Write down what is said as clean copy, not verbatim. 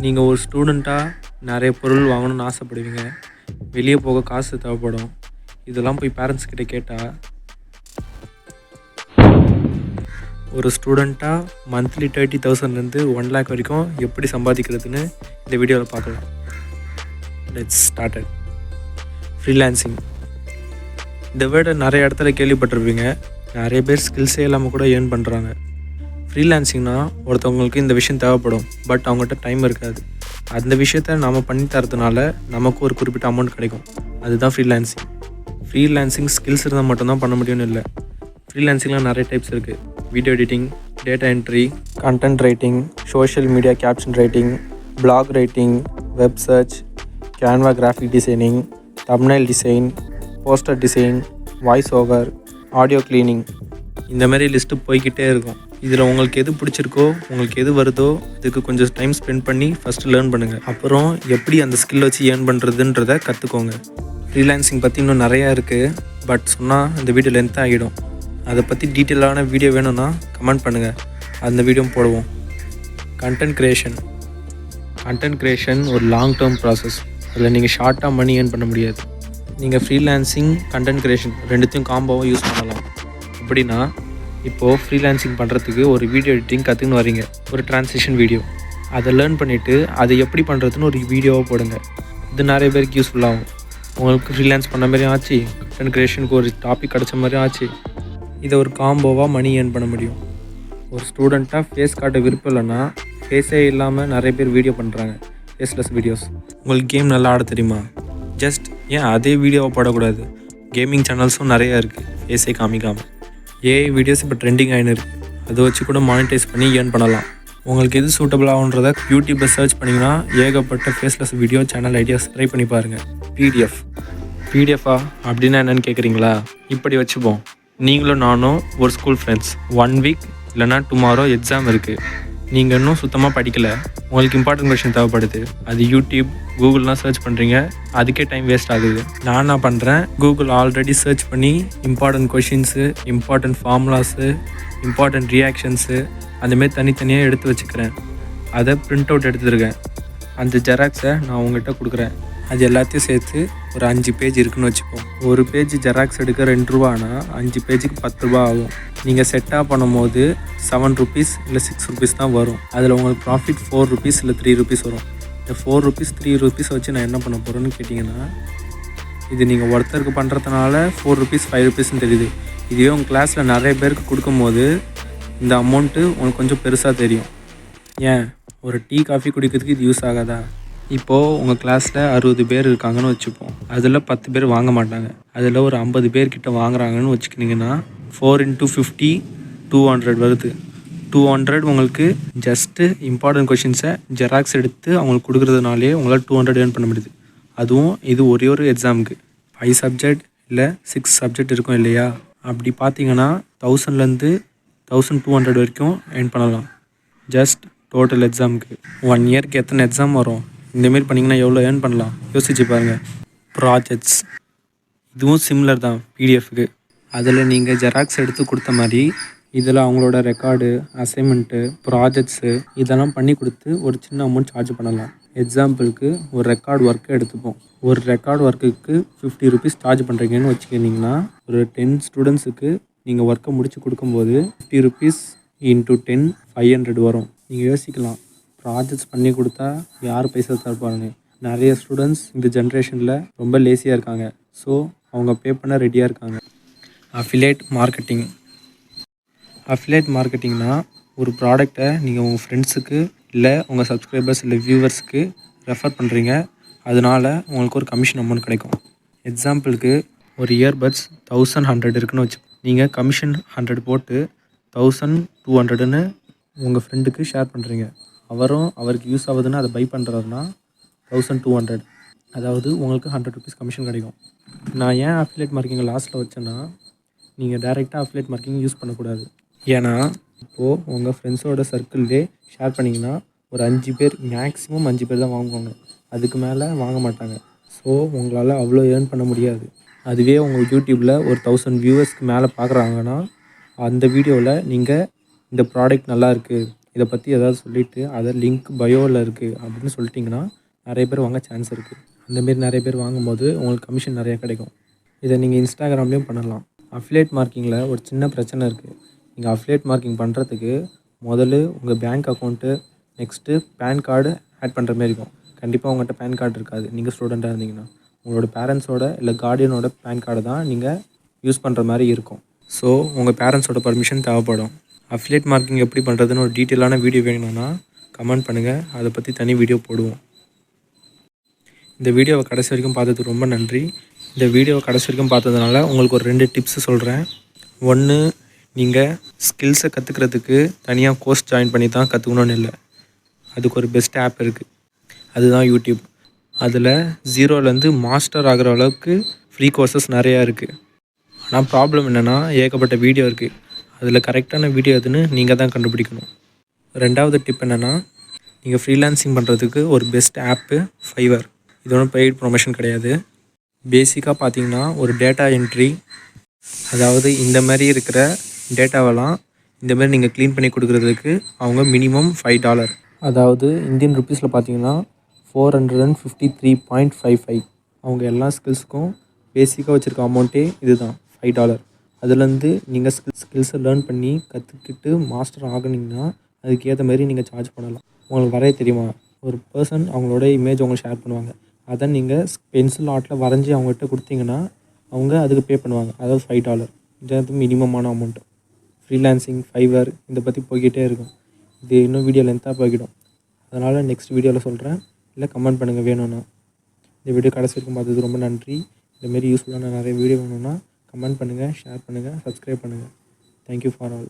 நீங்கள் ஒரு ஸ்டூடெண்ட்டாக நிறைய பொருள் வாங்கணும்னு ஆசைப்படுவீங்க. வெளியே போக காசு தேவைப்படும். இதெல்லாம் போய் பேரண்ட்ஸ் கிட்ட கேட்டால் ஒரு ஸ்டூடெண்ட்டாக மந்த்லி 30,000லேருந்து 1 lakh வரைக்கும் எப்படி சம்பாதிக்கிறதுன்னு இந்த வீடியோவில் பார்க்கலாம். Let's started. ஃப்ரீலான்சிங் இந்த வேர்டை நிறைய இடத்துல கேள்விப்பட்டிருப்பீங்க. நிறைய பேர் ஸ்கில்ஸே இல்லாமல் கூட ஏர்ன் பண்ணுறாங்க. ஃப்ரீலான்சிங்னா ஒருத்தவங்களுக்கு இந்த விஷயம் தேவைப்படும், பட் அவங்ககிட்ட டைம் இருக்காது. அந்த விஷயத்த நாம் பண்ணி தரதுனால நமக்கு ஒரு குறிப்பிட்ட அமௌண்ட் கிடைக்கும். அதுதான் ஃப்ரீலான்சிங். ஃப்ரீலான்சிங் ஸ்கில்ஸ் இருந்தால் மட்டும்தான் பண்ண முடியும்னு இல்லை. ஃப்ரீலான்சிங்கில் நிறைய டைப்ஸ் இருக்குது. Video editing, data entry, content writing, social media caption writing, blog writing, web search, Canva graphic designing, thumbnail design, poster design, voice over, audio cleaning, இந்த மாதிரி லிஸ்ட்டு போய்கிட்டே இருக்கும். இதில் உங்களுக்கு எது பிடிச்சிருக்கோ, உங்களுக்கு எது வருதோ அதுக்கு கொஞ்சம் டைம் ஸ்பெண்ட் பண்ணி ஃபஸ்ட்டு லேர்ன் பண்ணுங்கள். அப்புறம் எப்படி அந்த ஸ்கில் வச்சு ஏர்ன் பண்ணுறதுன்றதை கற்றுக்கோங்க. ஃப்ரீலான்சிங் பற்றி இன்னும் நிறையா இருக்குது, பட் சொன்னால் இந்த வீடியோ லென்த் ஆகிடும். அதை பற்றி டீட்டெயிலான வீடியோ வேணும்னா கமெண்ட் பண்ணுங்கள், அந்த வீடியோ போடுவோம். கண்டென்ட் க்ரியேஷன் ஒரு லாங் டேர்ம் ப்ராசஸ். அதில் நீங்கள் ஷார்ட்டாக மணி ஏர்ன் பண்ண முடியாது. நீங்கள் ஃப்ரீலான்சிங், கண்டென்ட் க்ரியேஷன் ரெண்டுத்தையும் காம்போவாக யூஸ் பண்ணலாம். எப்படின்னா, இப்போது ஃப்ரீலான்சிங் பண்ணுறதுக்கு ஒரு வீடியோ எடிட்டிங் கற்றுக்குன்னு வரீங்க, ஒரு ட்ரான்ஸ்லேஷன் வீடியோ. அதை லேர்ன் பண்ணிவிட்டு அதை எப்படி பண்ணுறதுன்னு ஒரு வீடியோவாக போடுங்க. இது நிறைய பேருக்கு யூஸ்ஃபுல்லாகும். உங்களுக்கு ஃப்ரீலான்ஸ் பண்ண மாதிரியும் ஆச்சு, கண்டென்ட் க்ரியேஷனுக்கு ஒரு டாபிக் கிடச்ச மாதிரியும் ஆச்சு. இதை ஒரு காம்போவாக மணி ஏர்ன் பண்ண முடியும். ஒரு ஸ்டூடெண்ட்டாக ஃபேஸ் காட்ட விருப்பம் இல்லைன்னா ஃபேஸே இல்லாமல் நிறைய பேர் வீடியோ பண்ணுறாங்க, ஃபேஸ்லெஸ் வீடியோஸ். உங்களுக்கு கேம் நல்லா ஆட தெரியுமா? ஜஸ்ட் ஏன் அதே வீடியோவை போடக்கூடாது? கேமிங் சேனல்ஸும் நிறையா இருக்குது, ஃபேஸே காமிக்காமல். ஏஐ வீடியோஸ் இப்போ ட்ரெண்டிங் ஆகின்னு இருக்குது. அதை வச்சு கூட மானிட்டைஸ் பண்ணி ஏர்ன் பண்ணலாம். உங்களுக்கு எது சூட்டபிள் ஆகுன்றதை யூடியூப்பில் சர்ச் பண்ணிங்கன்னா ஏகப்பட்ட faceless video channel ideas try பண்ணி பாருங்கள். பிடிஎஃபா அப்படின்னா என்னென்னு கேட்குறீங்களா? இப்படி வச்சுப்போம். நீங்களும் நானும் ஒரு ஸ்கூல் ஃப்ரெண்ட்ஸ். 1 வீக் இல்லைனா டுமாரோ எக்ஸாம் இருக்குது. நீங்கள் இன்னும் சுத்தமாக படிக்கலை, உங்களுக்கு இம்பார்ட்டன்ட் கொஷின் தேவைப்படுது. அது யூடியூப், கூகுள்லாம் சர்ச் பண்ணுறீங்க, அதுக்கே டைம் வேஸ்ட் ஆகுது. நான் என்ன பண்ணுறேன், கூகுள் ஆல்ரெடி சர்ச் பண்ணி important questions, important formulas, important reactions அந்தமாரி தனித்தனியாக எடுத்து வச்சுக்கிறேன். அதை பிரிண்ட் அவுட் எடுத்துருக்கேன். அந்த ஜெராக்ஸை நான் உங்கள்கிட்ட கொடுக்குறேன். அது எல்லாத்தையும் சேர்த்து ஒரு 5 பேஜ் இருக்குதுன்னு வச்சுப்போம். ஒரு பேஜ் ஜெராக்ஸ் எடுக்க 2 ரூபானா 5 பேஜுக்கு 10 ரூபா ஆகும். நீங்கள் செட்டாக பண்ணும்போது 7 rupees இல்லை 6 rupees தான் வரும். அதில் உங்களுக்கு ப்ராஃபிட் 4 rupees இல்லை 3 rupees வரும். இந்த 4 rupees 3 rupees வச்சு நான் என்ன பண்ண போகிறேன்னு கேட்டிங்கன்னா, இது நீங்கள் ஒருத்தருக்கு பண்ணுறதுனால 4 rupees 5 rupeesன்னு தெரியுது. இதுவே உங்கள் கிளாஸில் நிறைய பேருக்கு கொடுக்கும்போது இந்த அமௌண்ட்டு உங்களுக்கு கொஞ்சம் பெருசாக தெரியும். ஏன், ஒரு டீ காஃபி குடிக்கிறதுக்கு இது யூஸ் ஆகாதா? இப்போது உங்கள் கிளாஸில் 60 பேர் இருக்காங்கன்னு வச்சுப்போம். அதில் 10 பேர் வாங்க மாட்டாங்க. அதில் ஒரு 50 பேர்கிட்ட வாங்குறாங்கன்னு வச்சுக்கிட்டிங்கன்னா 4 × 50 200 வருது. 200 உங்களுக்கு ஜஸ்ட்டு இம்பார்ட்டன்ட் கொஷின்ஸை ஜெராக்ஸ் எடுத்து அவங்களுக்கு கொடுக்குறதுனாலே உங்களால் 200 ஏர்ன் பண்ண முடியுது. அதுவும் இது ஒரே ஒரு எக்ஸாமுக்கு 5 சப்ஜெக்ட் இல்லை 6 சப்ஜெக்ட் இருக்கும் இல்லையா? அப்படி பார்த்தீங்கன்னா 1000லேருந்து 1200 வரைக்கும் ஏர்ன் பண்ணலாம். ஜஸ்ட் டோட்டல் எக்ஸாமுக்கு. 1 இயருக்கு எத்தனை எக்ஸாம் வரும்? இந்தமாரி பண்ணிங்கன்னா எவ்வளோ ஏர்ன் பண்ணலாம் யோசிச்சு பாருங்கள். ப்ராஜெக்ட்ஸ் இதுவும் சிமிலர் தான் பிடிஎஃப்க்கு. அதில் நீங்கள் ஜெராக்ஸ் எடுத்து கொடுத்த மாதிரி இதில் அவங்களோட ரெக்கார்டு, அசைன்மெண்ட்டு, ப்ராஜெக்ட்ஸு இதெல்லாம் பண்ணி கொடுத்து ஒரு சின்ன அமௌண்ட் சார்ஜ் பண்ணலாம். எக்ஸாம்பிளுக்கு ஒரு ரெக்கார்டு ஒர்க்கை எடுத்துப்போம். ஒரு ரெக்கார்டு ஒர்க்குக்கு 50 rupees சார்ஜ் பண்ணுறீங்கன்னு வச்சுக்கிட்டிங்கன்னா ஒரு 10 ஸ்டூடெண்ட்ஸுக்கு நீங்கள் ஒர்க்கை முடித்து கொடுக்கும்போது 50 rupees × 10 500 வரும். நீங்கள் யோசிக்கலாம், ப்ராஜெக்ட்ஸ் பண்ணி கொடுத்தா யார் பைசா தரப்பாருன்னு. நிறைய ஸ்டூடெண்ட்ஸ் இந்த ஜென்ரேஷனில் ரொம்ப லேசியாக இருக்காங்க. ஸோ அவங்க பே பண்ண ரெடியாக இருக்காங்க. அஃபிலியேட் மார்க்கெட்டிங்னா ஒரு ப்ராடக்டை நீங்கள் உங்கள் ஃப்ரெண்ட்ஸுக்கு இல்லை உங்கள் சப்ஸ்கிரைபர்ஸ் இல்லை வியூவர்ஸுக்கு ரெஃபர் பண்ணுறீங்க. அதனால் உங்களுக்கு ஒரு கமிஷன் அமௌண்ட் கிடைக்கும். எக்ஸாம்பிளுக்கு ஒரு இயர்பட்ஸ் 1100 இருக்குன்னு வச்சு நீங்கள் கமிஷன் 100 போட்டு 1200ன்னு உங்கள் ஃப்ரெண்டுக்கு ஷேர் பண்ணுறீங்க. அவருக்கு யூஸ் ஆகுதுன்னு அதை பை பண்ணுறாருன்னா 1200, அதாவது உங்களுக்கு 100 rupees கமிஷன் கிடைக்கும். நான் ஏன் அஃபிலியேட் மார்க்கெட்டிங் லாஸ்ட்டில் வச்சேன்னா, நீங்கள் டைரெக்டாக அஃபிலியேட் மார்க்கெட்டிங் யூஸ் பண்ணக்கூடாது. ஏன்னா இப்போது உங்கள் ஃப்ரெண்ட்ஸோட சர்க்கிள்லே ஷேர் பண்ணிங்கன்னா ஒரு 5 பேர், மேக்ஸிமம் 5 பேர் தான் வாங்குவாங்க. அதுக்கு மேலே வாங்க மாட்டாங்க. ஸோ உங்களால் அவ்வளோ ஏர்ன் பண்ண முடியாது. அதுவே உங்கள் யூடியூப்பில் ஒரு 1000 வியூவர்ஸ்க்கு மேலே பார்க்குறாங்கன்னா அந்த வீடியோவில் நீங்கள் இந்த ப்ராடக்ட் நல்லா இருக்குது, இதை பற்றி ஏதாவது சொல்லிவிட்டு அதை லிங்க் பயோவில் இருக்குது அப்படின்னு சொல்லிட்டிங்கன்னா நிறைய பேர் வாங்க சான்ஸ் இருக்குது. அந்தமாரி நிறைய பேர் வாங்கும்போது உங்களுக்கு கமிஷன் நிறையா கிடைக்கும். இதை நீங்கள் இன்ஸ்டாகிராம்லேயும் பண்ணலாம். அஃபிலியேட் மார்க்கிங்கில் ஒரு சின்ன பிரச்சனை இருக்குது. நீங்கள் அஃபிலியேட் மார்க்கிங் பண்ணுறதுக்கு முதல்ல உங்கள் bank account, next PAN card add பண்ணுற மாரி இருக்கும். கண்டிப்பாக உங்கள்கிட்ட பேன் கார்டு இருக்காது நீங்கள் ஸ்டூடெண்ட்டாக இருந்தீங்கன்னா. உங்களோட பேரண்ட்ஸோட இல்லை கார்டியனோட பேன் கார்டு தான் நீங்கள் யூஸ் பண்ணுற மாதிரி இருக்கும். ஸோ உங்கள் பேரண்ட்ஸோட பர்மிஷன் தேவைப்படும். அஃபிலியேட் மார்க்கிங் எப்படி பண்ணுறதுன்னு ஒரு டீட்டெயிலான வீடியோ வேணும்னா கமெண்ட் பண்ணுங்கள், அதை பற்றி தனி வீடியோ போடுவோம். இந்த வீடியோவை கடைசி வரைக்கும் பார்த்ததுக்கு ரொம்ப நன்றி. இந்த வீடியோவை கடைசி வரைக்கும் பார்த்ததுனால உங்களுக்கு ஒரு 2 டிப்ஸ் சொல்கிறேன். ஒன்று, நீங்கள் ஸ்கில்ஸை கற்றுக்கிறதுக்கு தனியாக கோர்ஸ் ஜாயின் பண்ணி தான் கற்றுக்கணுன்னு இல்லை. அதுக்கு ஒரு பெஸ்ட் ஆப் இருக்குது, அதுதான் யூடியூப். அதில் 0லேருந்து மாஸ்டர் ஆகிற அளவுக்கு ஃப்ரீ கோர்சஸ் நிறையா இருக்குது. ஆனால் ப்ராப்ளம் என்னென்னா ஏகப்பட்ட வீடியோ இருக்குது. அதில் கரெக்டான வீடியோ எதுன்னு நீங்கள் தான் கண்டுபிடிக்கணும். 2வது டிப் என்னென்னா, நீங்கள் ஃப்ரீலான்சிங் பண்ணுறதுக்கு ஒரு பெஸ்ட் ஆப்பு ஃபைவர். இது ஒன்றும் பெய்ட் ப்ரொமோஷன் கிடையாது. பேசிக்காக பார்த்தீங்கன்னா ஒரு டேட்டா என்ட்ரி, அதாவது இந்த மாதிரி இருக்கிற டேட்டாவெல்லாம் இந்தமாரி நீங்கள் க்ளீன் பண்ணி கொடுக்குறதுக்கு அவங்க மினிமம் $5, அதாவது இந்தியன் ருப்பீஸில் பார்த்தீங்கன்னா 453.55. அவங்க எல்லா ஸ்கில்ஸுக்கும் பேசிக்காக வச்சுருக்க அமௌண்ட்டே இதுதான், $5. அதுலேருந்து நீங்கள் ஸ்கில்ஸை லேர்ன் பண்ணி கற்றுக்கிட்டு மாஸ்டர் ஆகுனீங்கன்னா அதுக்கேற்ற மாதிரி நீங்கள் சார்ஜ் பண்ணலாம். உங்களுக்கு வரைய தெரியுமா? ஒரு பர்சன் அவங்களோட இமேஜ் அவங்க ஷேர் பண்ணுவாங்க. அதை நீங்கள் பென்சில் ஆர்ட்டில் வரைஞ்சி அவங்ககிட்ட கொடுத்தீங்கன்னா அவங்க அதுக்கு பே பண்ணுவாங்க. அதாவது $5. இது மினிமமான அமௌண்ட்டு. ஃப்ரீலான்சிங், ஃபைவர் இதை பற்றி போய்கிட்டே இருக்கும். இது இன்னும் வீடியோ லென்த்தாக போய்கிடும். அதனால் நெக்ஸ்ட் வீடியோவில் சொல்கிறேன், இல்லை கமெண்ட் பண்ணுங்கள் வேணும்னா. இந்த வீடியோ கடைசி வரைக்கும் பார்த்தது ரொம்ப நன்றி. இந்தமாரி யூஸ்ஃபுல்லான நிறைய வீடியோ வேணும்னா கமெண்ட் பண்ணுங்கள், ஷேர் பண்ணுங்கள், சப்ஸ்கிரைப் பண்ணுங்கள். Thank you for all.